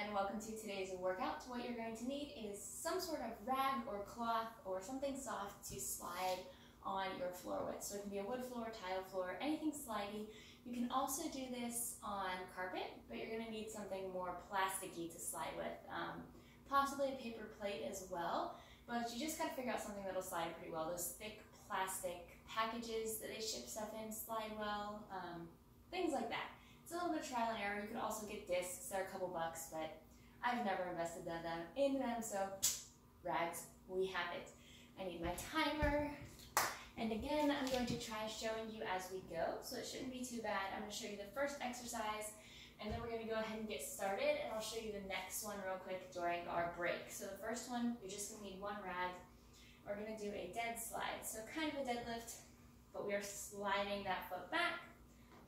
and welcome to today's workout. What you're going to need is some sort of rag or cloth or something soft to slide on your floor with. So it can be a wood floor, tile floor, anything slidey. You can also do this on carpet, but you're going to need something more plasticky to slide with. Possibly a paper plate as well, but you just got to figure out something that'll slide pretty well. Those thick plastic packages that they ship stuff in slide well, things like that. It's a little bit of trial and error. You could also get discs. They're a couple bucks, but I've never invested in them, so rags, we have it. I need my timer, and again, I'm going to try showing you as we go, so it shouldn't be too bad. I'm going to show you the first exercise, and then we're going to go ahead and get started, and I'll show you the next one real quick during our break. So the first one, you're just going to need one rag. We're going to do a dead slide, so kind of a deadlift, but we are sliding that foot back.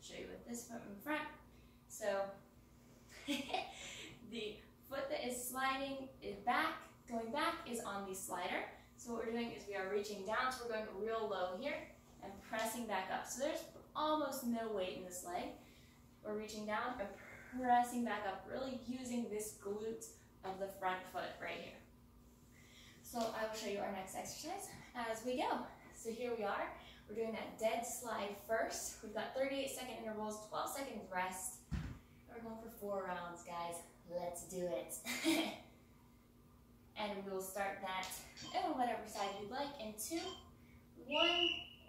Show you with this foot in front. So the foot that is sliding is back, going back is on the slider. So what we're doing is we are reaching down, so we're going real low here and pressing back up. So there's almost no weight in this leg. We're reaching down and pressing back up, really using this glute of the front foot right here. So I will show you our next exercise as we go. So here we are. We're doing that dead slide first. We've got 38-second intervals, 12 seconds rest. We're going for 4 rounds, guys. Let's do it. And we'll start that on whatever side you'd like in 2, 1.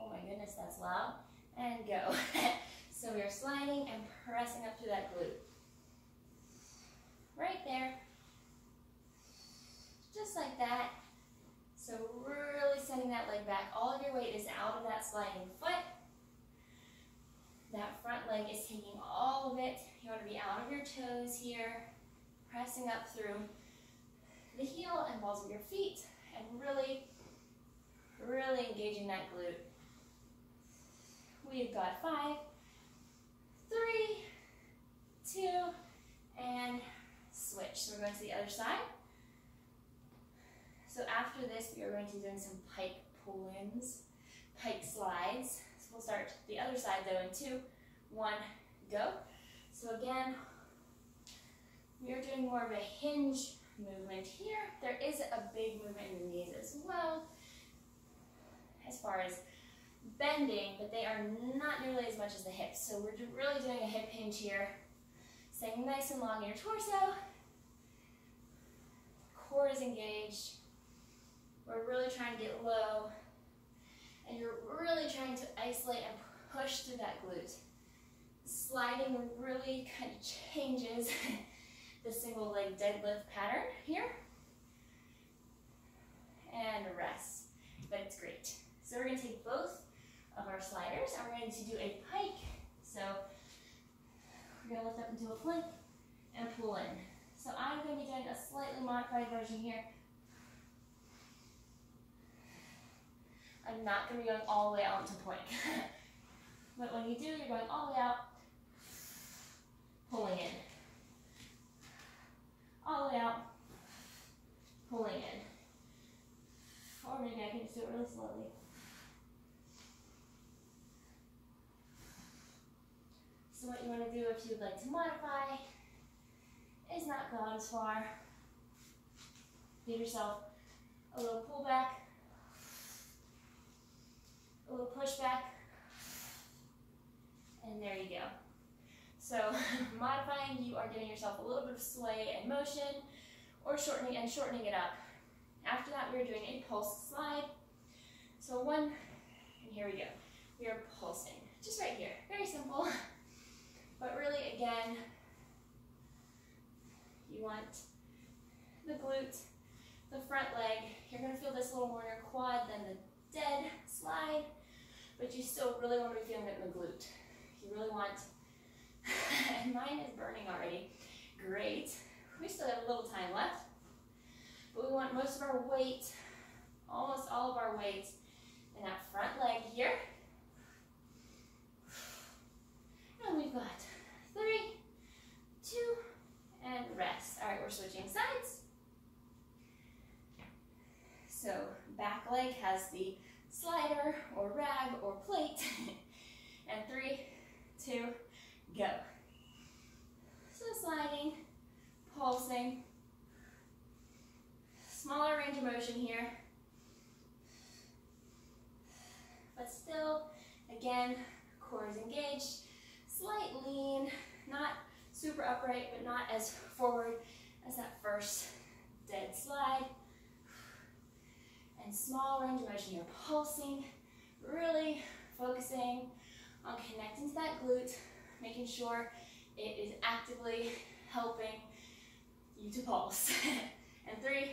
Oh my goodness, that's loud. And go. So we are sliding and pressing up through that glute. Right there. Just like that. So really sending that leg back. All of your weight is out of that sliding foot. That front leg is taking all of it. You want to be out of your toes here, pressing up through the heel and balls of your feet, and really, really engaging that glute. We've got 5, 3, 2, and switch. So we're going to the other side. So after this, we are going to be doing some pike pull-ins, pike slides. So we'll start the other side though in 2, 1, go. So again, we are doing more of a hinge movement here. There is a big movement in the knees as well, as far as bending, but they are not nearly as much as the hips. So we're really doing a hip hinge here, staying nice and long in your torso. Core is engaged. We're really trying to get low, and you're really trying to isolate and push through that glute. Sliding really kind of changes the single leg deadlift pattern here. And rest, but it's great. So we're going to take both of our sliders, and we're going to do a pike. So we're going to lift up into a plank and pull in. So I'm going to be doing a slightly modified version here. I'm not going to be going all the way out into plank. But when you do, you're going all the way out, pulling in. All the way out, pulling in. Or maybe I can just do it really slowly. So what you want to do if you'd like to modify is not go as far. Give yourself a little pull back, a little push back, and there you go. So modifying, you are giving yourself a little bit of sway and motion, or shortening it up. After that, we're doing a pulse slide. So 1, and here we go. We are pulsing, just right here. Very simple, but really, again, you want the glute, the front leg. You're going to feel this a little more in your quad than the dead slide, but you still really want to be feeling it in the glute. You really want, and mine is burning already. Great. We still have a little time left, but we want most of our weight, almost all of our weight, in that front leg here. And we've got 3, 2, and rest. All right, we're switching sides. So back leg has the slider or rag or plate. And 3, 2, go. So sliding, pulsing, motion here. But still, again, core is engaged. Slight lean, not super upright, but not as forward as that first dead slide. And small range of motion here, pulsing, really focusing on connecting to that glute, making sure it is actively helping you to pulse. And 3,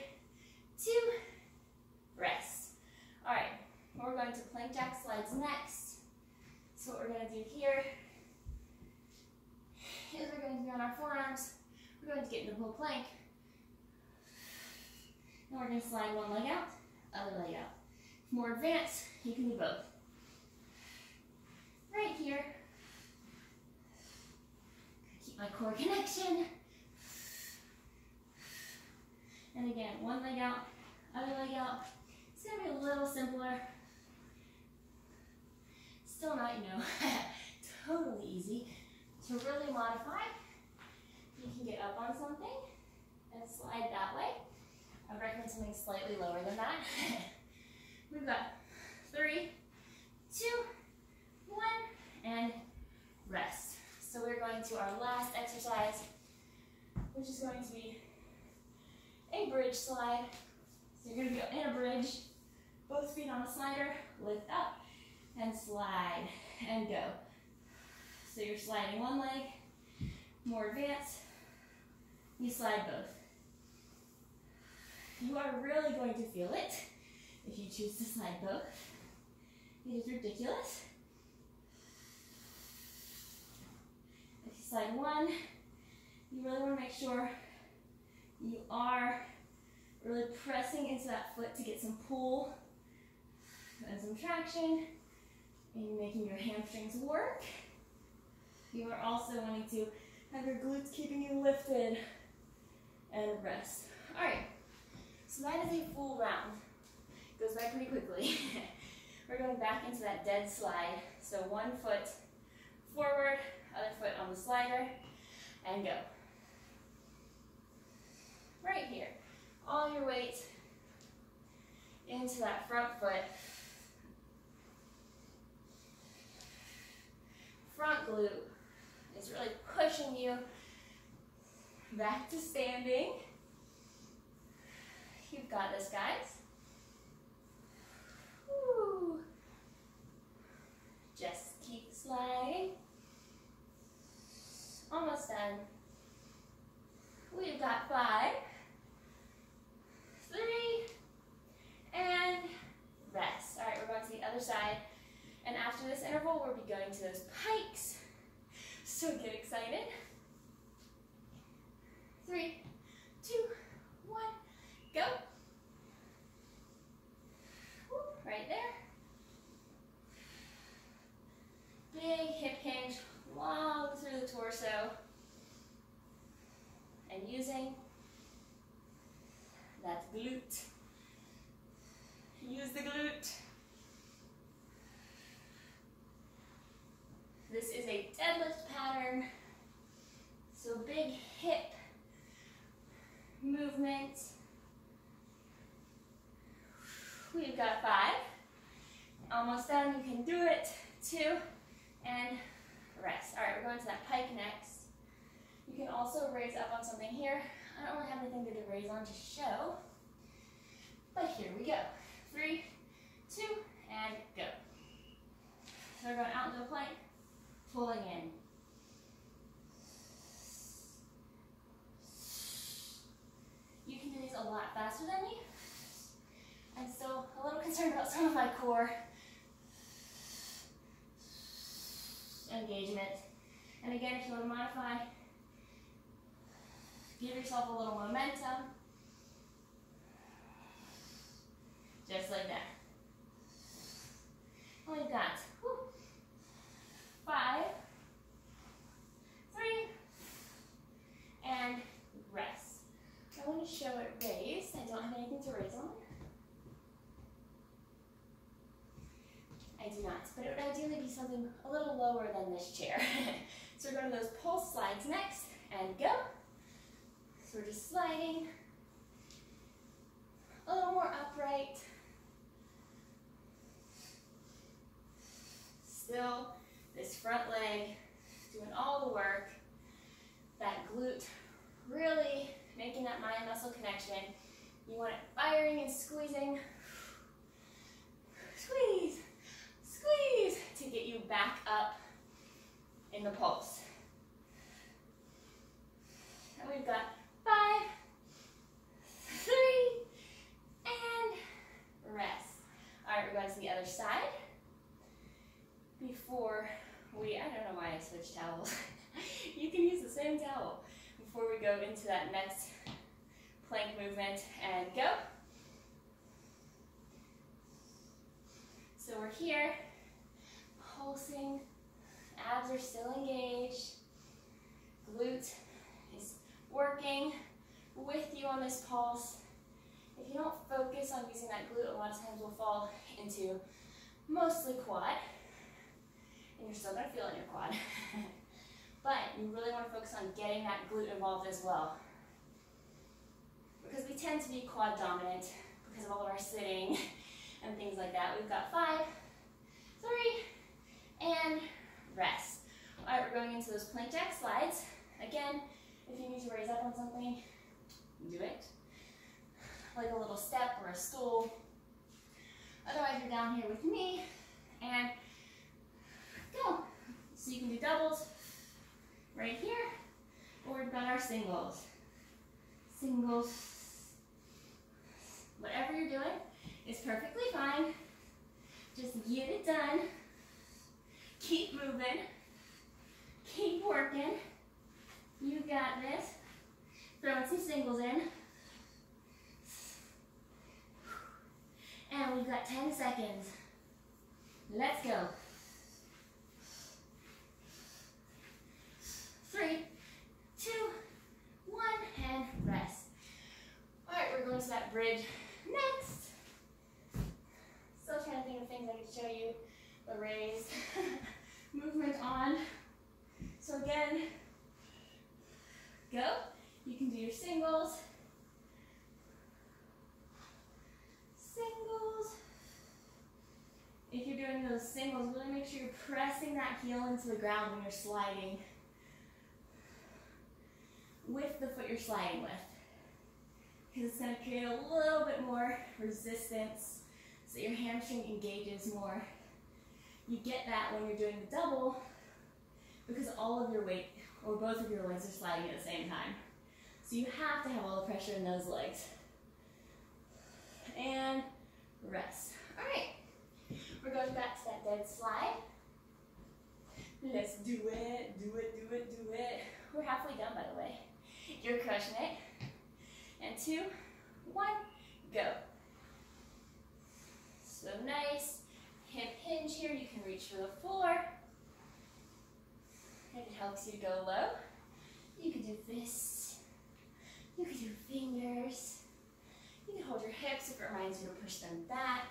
2, rest. All right, we're going to plank jack slides next. So what we're going to do here is we're going to be on our forearms. We're going to get into full plank. And we're going to slide one leg out, other leg out. More advanced, you can do both. Right here. Keep my core connection. And again, one leg out, other leg out. It's going to be a little simpler. Still not, totally easy. To really modify, you can get up on something and slide that way. I would recommend something slightly lower than that. We've got 3, 2, 1, and rest. So we're going to our last exercise, which is going to be a bridge slide. So you're going to go in a bridge, both feet on the slider, lift up, and slide, and go. So you're sliding one leg, more advanced, you slide both. You are really going to feel it if you choose to slide both. It is ridiculous. If you slide one, you really want to make sure you are really pressing into that foot to get some pull and some traction, and you're making your hamstrings work. You are also wanting to have your glutes keeping you lifted and rest. All right, so that is a full round. Goes by pretty quickly. We're going back into that dead slide. So one foot forward, other foot on the slider, and go. Right here, all your weight into that front foot. Front glute is really pushing you back to standing. You've got this, guys. Woo. Just keep sliding. Almost done. We've got 5, 3, and rest. All right, we're going to the other side. And after this interval, we'll be going to those pikes. So get excited. 3, 2, 1, go. Woo, right there. Big hip hinge, long through the torso. And using that glute. Use the glute. This is a deadlift pattern, so big hip movement. We've got 5. Almost done, you can do it. 2, and rest. All right, we're going to that pike next. You can also raise up on something here. I don't really have anything to raise on to show, but here we go. 3, 2, and go. So we're going out into a plank. Pulling in. You can do these a lot faster than me. I'm still a little concerned about some of my core engagement. And again, if you want to modify, give yourself a little momentum. Just like that. And we've got 5, 3, and rest. I want to show it raised. I don't have anything to raise on. I do not, but it would ideally be something a little lower than this chair. So we're going to those pulse slides next, and go. So we're just sliding a little more up really making that mind-muscle connection. You want it firing and squeezing. Squeeze, squeeze, to get you back up in the pulse. And we've got 5, 3, and rest. All right, we're going to the other side. Before I don't know why I switched towels. You can use the same towel. Before we go into that next plank movement and go. So we're here, pulsing, abs are still engaged, glute is working with you on this pulse. If you don't focus on using that glute, a lot of times we'll fall into mostly quad, and you're still going to feel it in your quad. But you really want to focus on getting that glute involved as well. Because we tend to be quad dominant because of all of our sitting and things like that. We've got 5, 3, and rest. All right, we're going into those plank jack slides. Again, if you need to raise up on something, do it. Like a little step or a stool. Otherwise, you're down here with me, and go. So you can do doubles right here, or we've got our singles. Singles. Whatever you're doing is perfectly fine. Just get it done. Keep moving. Keep working. You got this. Throwing some singles in. And we've got 10 seconds. Let's go. 3, 2, 1, and rest. All right, we're going to that bridge next. Still trying to think of things I could show you. The raise movement on. So again, go. You can do your singles. Singles. If you're doing those singles, really make sure you're pressing that heel into the ground when you're sliding with the foot you're sliding with. Because it's going to create a little bit more resistance so your hamstring engages more. You get that when you're doing the double because all of your weight, or both of your legs, are sliding at the same time. So you have to have all the pressure in those legs. And rest. All right, we're going back to that dead slide. Let's do it, do it, do it, do it. We're halfway done, by the way. You're crushing it. And 2, 1, go. So nice. Hip hinge here. You can reach for the floor. If it helps you to go low, you can do fists. You can do fingers. You can hold your hips if it reminds you to push them back.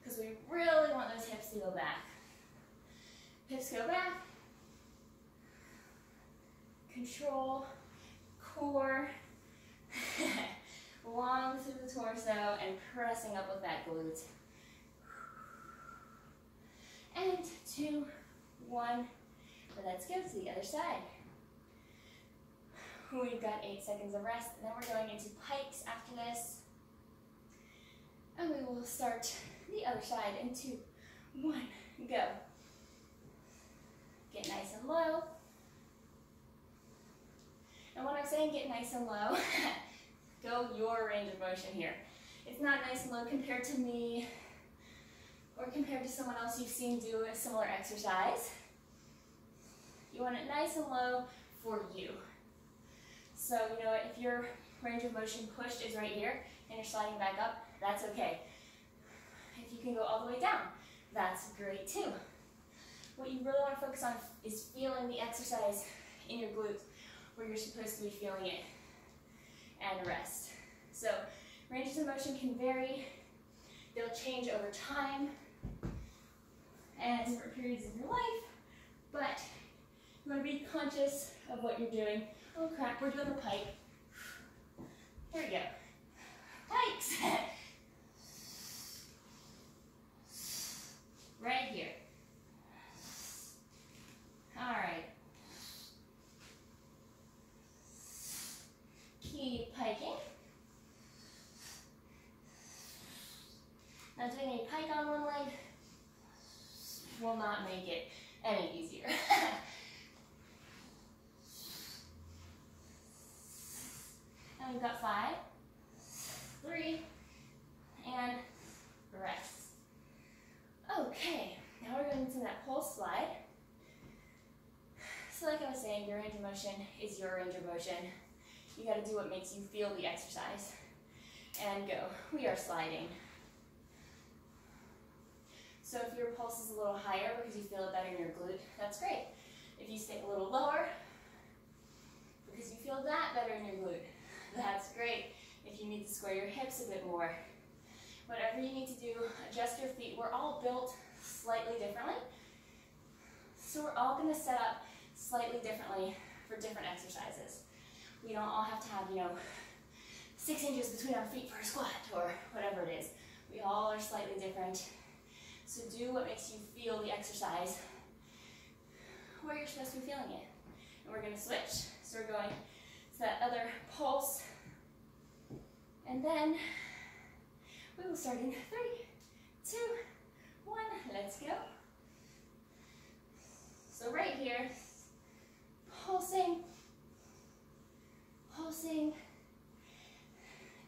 Because we really want those hips to go back. Hips go back. Control. Core. Long through the torso and pressing up with that glute. And 2, 1. Let's go to the other side. We've got 8 seconds of rest, and then we're going into pikes after this. And we will start the other side in 2, 1, go. Get nice and low. And when I'm saying get nice and low, go your range of motion here. It's not nice and low compared to me or compared to someone else you've seen do a similar exercise. You want it nice and low for you. So, you know, if your range of motion pushed is right here and you're sliding back up, that's okay. If you can go all the way down, that's great too. What you really want to focus on is feeling the exercise in your glutes where you're supposed to be feeling it, and rest. So ranges of motion can vary. They'll change over time and different periods of your life, but you want to be conscious of what you're doing. Oh crap, we're doing the pike. Here we go. Pikes. Right here. All right. will not make it any easier. And we've got 5, 3, and rest. Okay, now we're going into that pulse slide. So like I was saying, your range of motion is your range of motion. You got to do what makes you feel the exercise. And go. We are sliding. So if your pulse is a little higher because you feel it better in your glute, that's great. If you stay a little lower because you feel that better in your glute, that's great. If you need to square your hips a bit more, whatever you need to do, adjust your feet. We're all built slightly differently. So we're all going to set up slightly differently for different exercises. We don't all have to have, 6 inches between our feet for a squat or whatever it is. We all are slightly different. So do what makes you feel the exercise where you're supposed to be feeling it. And we're going to switch. So we're going to that other pulse. And then we will start in 3, 2, 1. Let's go. So right here, pulsing, pulsing,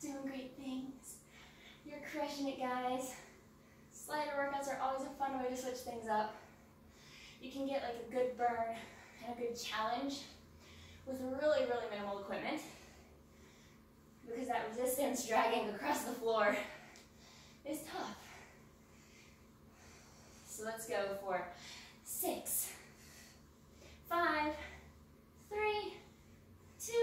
doing great things. You're crushing it, guys. Slider workouts are always a fun way to switch things up. You can get like a good burn and a good challenge with really, really minimal equipment because that resistance dragging across the floor is tough. So let's go for 6, 5, 3, 2,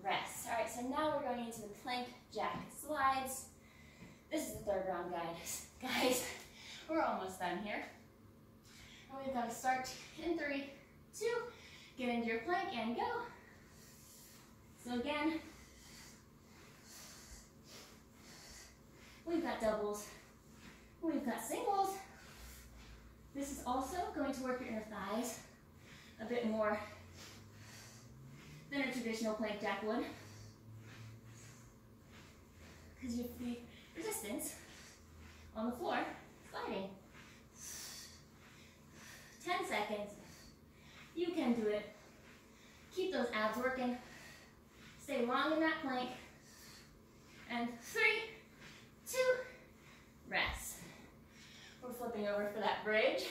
rest. All right, so now we're going into the plank jack slides. This is the third round, guys. We're almost done here. And we've got to start in 3, 2, get into your plank and go. So again, we've got doubles, we've got singles. This is also going to work your inner thighs a bit more than a traditional plank jack would, because you have the resistance on the floor sliding. 10 seconds. You can do it. Keep those abs working. Stay long in that plank. And 3, 2, rest. We're flipping over for that bridge.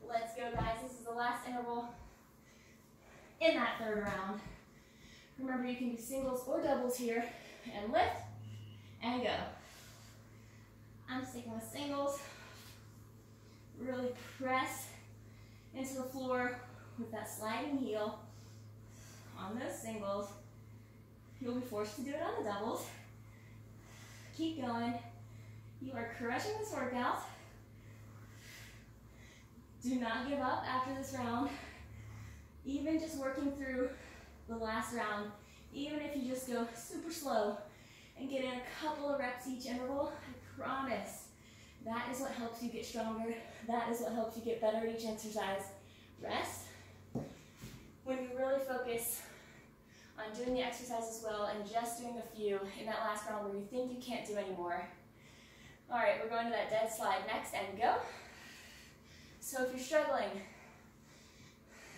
Let's go, guys. This is the last interval in that third round. Remember, you can do singles or doubles here. And lift and go. I'm sticking with singles. Really press into the floor with that sliding heel on those singles. You'll be forced to do it on the doubles. Keep going. You are crushing this workout. Do not give up after this round. Even just working through the last round, even if you just go super slow and get in a couple of reps each interval, I promise that is what helps you get stronger. That is what helps you get better at each exercise. Rest. When you really focus on doing the exercises well and just doing a few in that last round where you think you can't do anymore. All right, we're going to that dead slide next and go. So if you're struggling,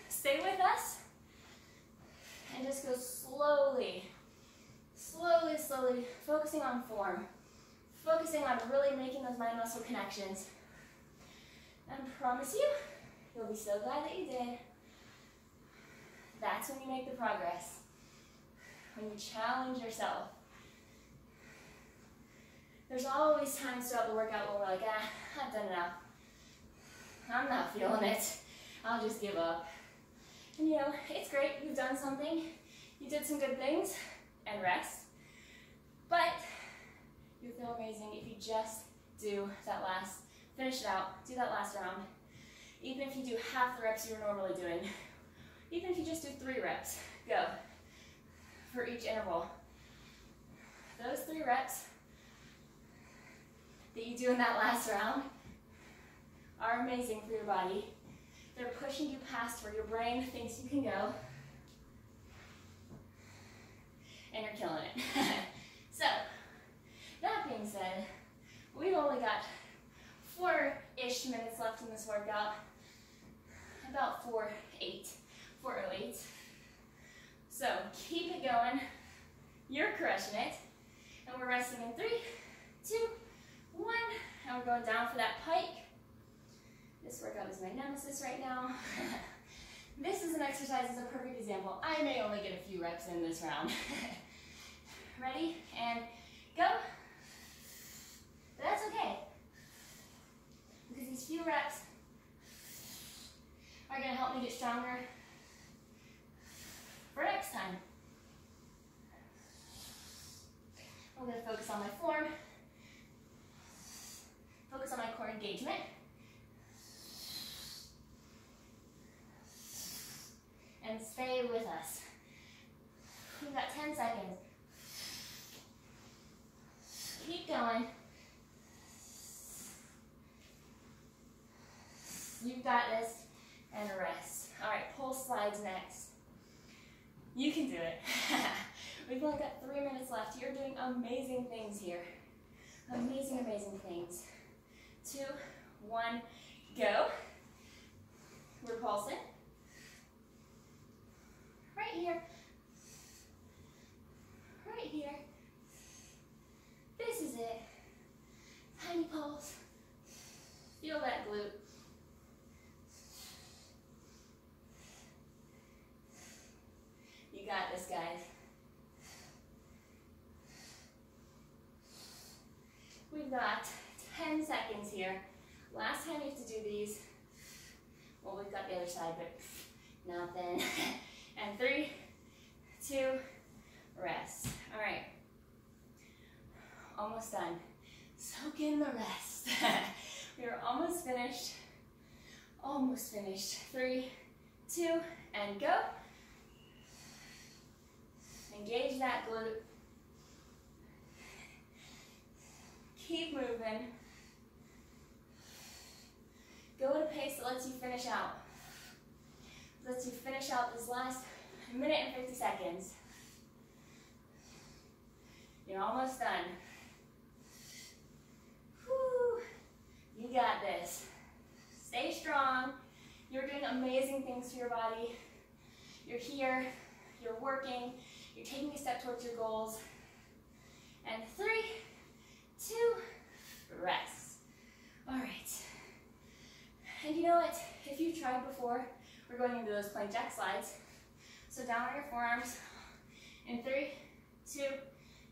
stay with us and just go slowly, slowly, slowly, focusing on form, focusing on really making those mind-muscle connections. And I promise you, you'll be so glad that you did. That's when you make the progress, when you challenge yourself. There's always times throughout the workout when we're like, I've done enough. I'm not feeling it. I'll just give up. And it's great, you've done something. You did some good things, and rest. But you'll feel amazing if you just do that finish it out, do that last round. Even if you do half the reps you were normally doing. Even if you just do 3 reps, go. For each interval. Those 3 reps that you do in that last round are amazing for your body. They're pushing you past where your brain thinks you can go. And you're killing it. So, that being said, we've only got 4-ish minutes left in this workout. Keep it going. You're crushing it. And we're resting in 3, 2, 1. And we're going down for that pike. This workout is my nemesis right now. This is an exercise as a perfect example. I may only get a few reps in this round. Ready? And go. But that's okay. Because these few reps are going to help me get stronger for next time. I'm going to focus on my form, focus on my core engagement, and stay with us. We've got 10 seconds. Keep going. You've got this, and rest. All right, pull slides next. You can do it. We've only got 3 minutes left. You're doing amazing things here. Amazing, amazing things. 2, 1, go. We're pulsing. Right here. Right here. This is it. Tiny pulse. Feel that glute. You got this, guys. We've got 10 seconds here. Last time you have to do these. Well, we've got the other side, but nothing. And 3, 2, rest. All right. Almost done. Soak in the rest. We are almost finished. Almost finished. 3, 2, and go. Engage that glute. Keep moving. Go at a pace that lets you finish out. Lets you finish out this last minute and 50 seconds. You're almost done. Whew. You got this. Stay strong. You're doing amazing things for your body. You're here. You're working. You're taking a step towards your goals. And 3, 2, rest. All right. And you know what? If you've tried before, we're going into those plank jack slides. So down on your forearms. In 3, 2,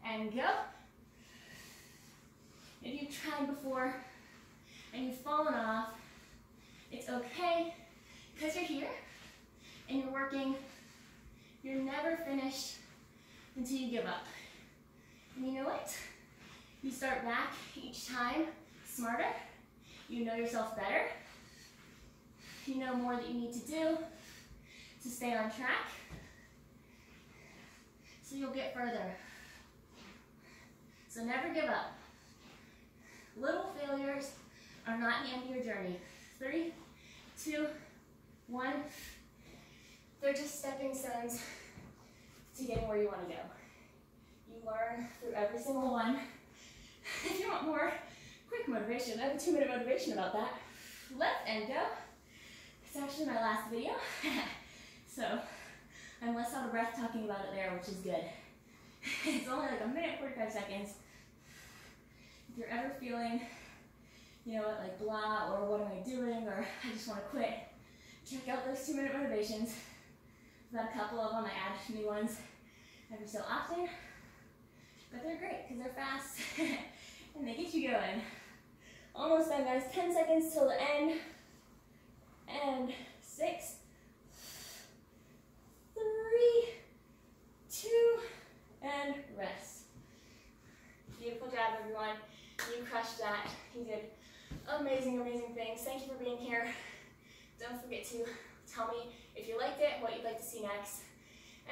and go. If you've tried before and you've fallen off, it's okay because you're here and you're working. You're never finished until you give up. And you know what? You start back each time smarter. You know yourself better. You know more that you need to do to stay on track. So you'll get further. So never give up. Little failures are not the end of your journey. 3, 2, 1. They're just stepping stones to getting where you want to go. You learn through every single one. If you want more quick motivation, I have a 2-minute motivation about that. Left and go. It's actually my last video. So I'm less out of breath talking about it there, which is good. It's only like 1 minute, 45 seconds. If you're ever feeling, you know what, like blah, or what am I doing, or I just want to quit, check out those 2-minute motivations. I've got a couple of them. I add new ones every so often. But they're great because they're fast and they get you going. Almost done, guys. 10 seconds till the end. And 6, 3, 2, and rest. Beautiful job, everyone. You crushed that. You did amazing, amazing things. Thank you for being here. Don't forget to tell me if you liked it, what you'd like to see next.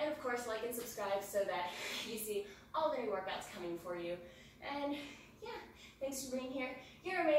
And of course, like and subscribe so that you see all the new workouts coming for you. And yeah, thanks for being here. You're amazing.